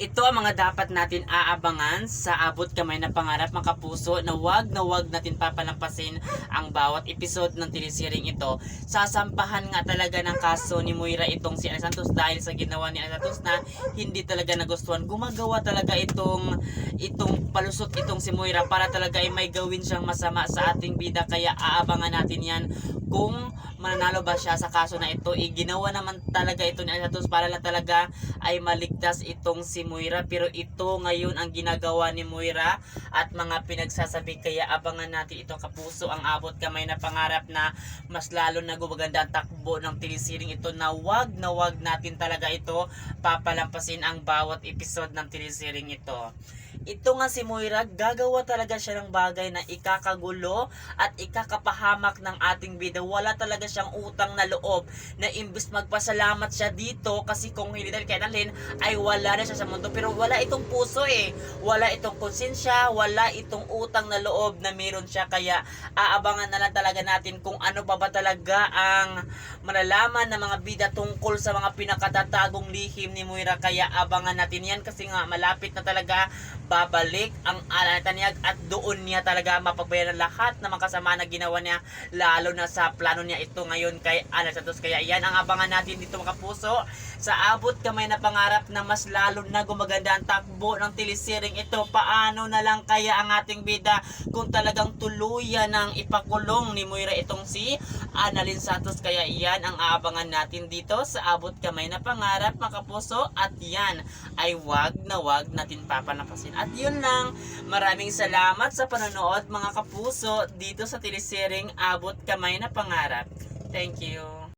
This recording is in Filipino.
Ito ang mga dapat natin aabangan sa Abot Kamay na Pangarap, mga kapuso, na wag natin papalampasin ang bawat episode ng teleseryeng ito. Sasampahan nga talaga ng kaso ni Moira itong si Ana Santos dahil sa ginawa ni Ana Santos na hindi talaga nagustuhan. Gumagawa talaga itong palusot itong si Moira para talaga ay may gawin siyang masama sa ating bida, kaya aabangan natin yan kung mananalo ba siya sa kaso na ito. Ginawa naman talaga ito ni Ana Santos para lang talaga ay maligtas itong si Moira, pero ito ngayon ang ginagawa ni Moira at mga pinagsasabi, kaya abangan natin ito, kapuso, ang Abot Kamay na Pangarap, na mas lalo na gumaganda ang takbo ng teleseryeng ito, na wag natin talaga ito papalampasin ang bawat episode ng teleseryeng ito. Ito nga si Moira, gagawa talaga siya ng bagay na ikakagulo at ikakapahamak ng ating bida. Wala talaga siyang utang na loob, na imbes magpasalamat siya dito kasi kung hindi dahil kay Annalyn ay wala na siya sa mundo, pero wala itong puso wala itong konsensya, wala itong utang na loob na meron siya. Kaya aabangan na lang talaga natin kung ano pa ba talaga ang malalaman ng mga bida tungkol sa mga pinakatatagong lihim ni Moira. Kaya abangan natin yan kasi nga malapit na talaga babalik ang Alatanyag at doon niya talaga mapagbayaran lahat ng mga kasama na ginawa niya, lalo na sa plano niya ito ngayon kay Ana Santos. Kaya yan ang abangan natin dito, mga kapuso, sa Abot Kamay na Pangarap, na mas lalo na gumaganda ang takbo ng teleseryeng ito. Paano na lang kaya ang ating bida kung talagang tuluyan ng ipakulong ni Moira itong si Annalyn Santos? Kaya yan ang aabangan natin dito sa Abot Kamay na Pangarap, mga kapuso, at yan ay wag natin papalampasin. At yun lang, maraming salamat sa panonood, mga kapuso, dito sa teleseryeng Abot Kamay na Pangarap. Thank you.